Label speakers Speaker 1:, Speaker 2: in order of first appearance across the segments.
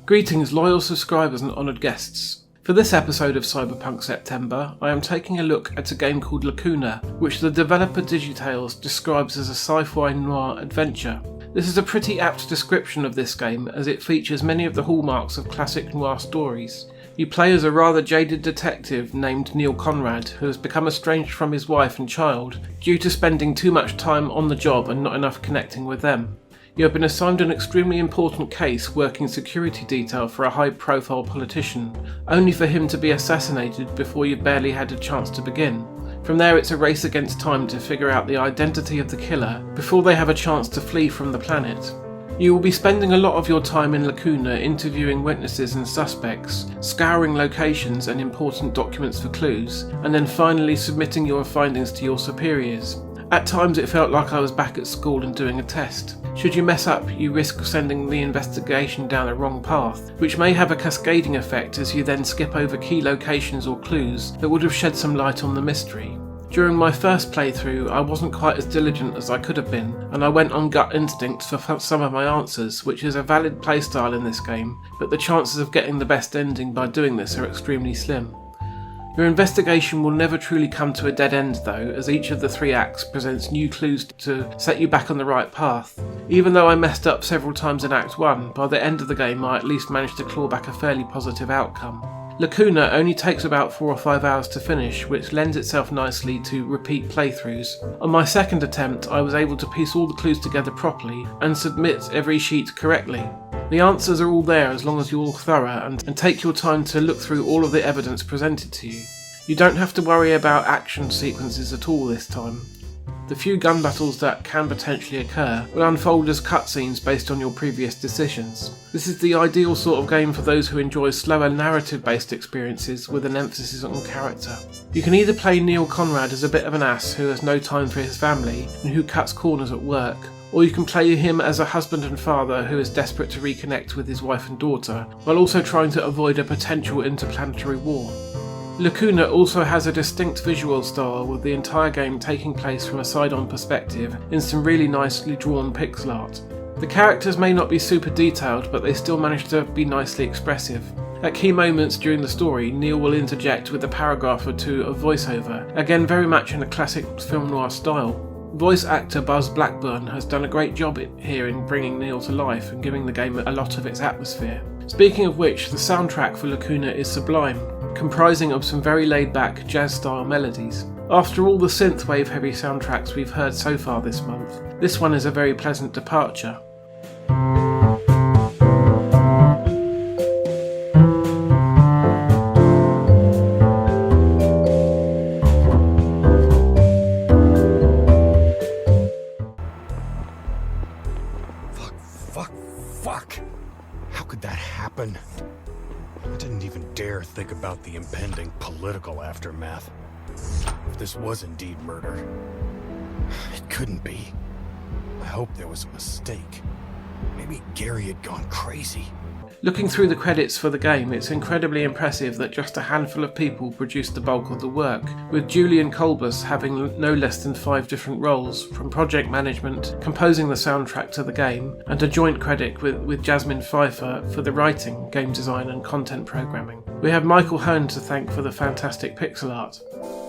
Speaker 1: Greetings loyal subscribers and honoured guests. For this episode of Cyberpunk September, I am taking a look at a game called Lacuna, which the developer Digitales describes as a sci-fi noir adventure. This is a pretty apt description of this game as it features many of the hallmarks of classic noir stories. You play as a rather jaded detective named Neil Conrad who has become estranged from his wife and child due to spending too much time on the job and not enough connecting with them. You have been assigned an extremely important case working security detail for a high-profile politician, only for him to be assassinated before you barely had a chance to begin. From there it's a race against time to figure out the identity of the killer before they have a chance to flee from the planet. You will be spending a lot of your time in Lacuna interviewing witnesses and suspects, scouring locations and important documents for clues, and then finally submitting your findings to your superiors. At times it felt like I was back at school and doing a test. Should you mess up, you risk sending the investigation down the wrong path, which may have a cascading effect as you then skip over key locations or clues that would have shed some light on the mystery. During my first playthrough, I wasn't quite as diligent as I could have been, and I went on gut instinct for some of my answers, which is a valid playstyle in this game, but the chances of getting the best ending by doing this are extremely slim. Your investigation will never truly come to a dead end though, as each of the 3 acts presents new clues to set you back on the right path. Even though I messed up several times in Act 1, by the end of the game I at least managed to claw back a fairly positive outcome. Lacuna only takes about 4 or 5 hours to finish, which lends itself nicely to repeat playthroughs. On my second attempt I was able to piece all the clues together properly and submit every sheet correctly. The answers are all there as long as you're thorough and take your time to look through all of the evidence presented to you. You don't have to worry about action sequences at all this time. The few gun battles that can potentially occur will unfold as cutscenes based on your previous decisions. This is the ideal sort of game for those who enjoy slower narrative-based experiences with an emphasis on character. You can either play Neil Conrad as a bit of an ass who has no time for his family and who cuts corners at work, or you can play him as a husband and father who is desperate to reconnect with his wife and daughter, while also trying to avoid a potential interplanetary war. Lacuna also has a distinct visual style, with the entire game taking place from a side-on perspective in some really nicely drawn pixel art. The characters may not be super detailed, but they still manage to be nicely expressive. At key moments during the story, Neil will interject with a paragraph or two of voiceover, again very much in a classic film noir style. Voice actor Buzz Blackburn has done a great job here in bringing Neil to life and giving the game a lot of its atmosphere. Speaking of which, the soundtrack for Lacuna is sublime, comprising of some very laid-back jazz-style melodies. After all the synthwave-heavy soundtracks we've heard so far this month, this one is a very pleasant departure.
Speaker 2: Fuck! How could that happen? I didn't even dare think about the impending political aftermath. If this was indeed murder, it couldn't be. I hope there was a mistake. Maybe Gary had gone crazy.
Speaker 1: Looking through the credits for the game, it's incredibly impressive that just a handful of people produced the bulk of the work, with Julian Colbus having no less than 5 different roles, from project management, composing the soundtrack to the game, and a joint credit with Jasmine Pfeiffer for the writing, game design and content programming. We have Michael Hearn to thank for the fantastic pixel art.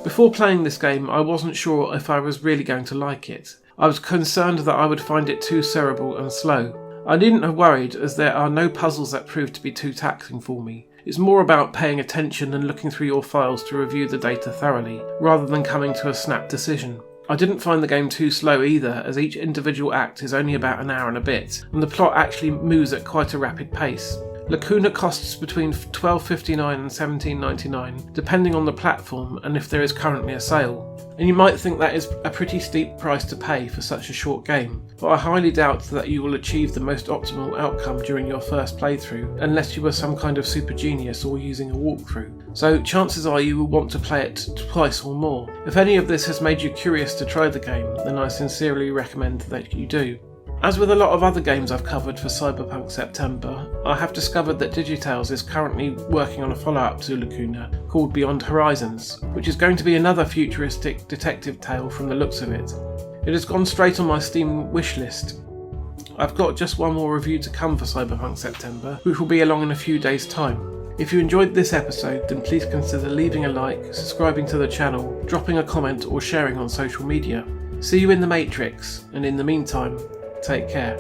Speaker 1: Before playing this game, I wasn't sure if I was really going to like it. I was concerned that I would find it too cerebral and slow. I needn't have worried, as there are no puzzles that prove to be too taxing for me. It's more about paying attention and looking through your files to review the data thoroughly, rather than coming to a snap decision. I didn't find the game too slow either, as each individual act is only about an hour and a bit, and the plot actually moves at quite a rapid pace. Lacuna costs between $12.59 and $17.99, depending on the platform and if there is currently a sale. And you might think that is a pretty steep price to pay for such a short game, but I highly doubt that you will achieve the most optimal outcome during your first playthrough, unless you were some kind of super genius or using a walkthrough. So chances are you will want to play it twice or more. If any of this has made you curious to try the game, then I sincerely recommend that you do. As with a lot of other games I've covered for Cyberpunk September, I have discovered that Digitales is currently working on a follow-up to Lacuna called Beyond Horizons, which is going to be another futuristic detective tale from the looks of it. It has gone straight on my Steam wishlist. I've got just one more review to come for Cyberpunk September, which will be along in a few days' time. If you enjoyed this episode, then please consider leaving a like, subscribing to the channel, dropping a comment or sharing on social media. See you in the Matrix, and in the meantime, take care.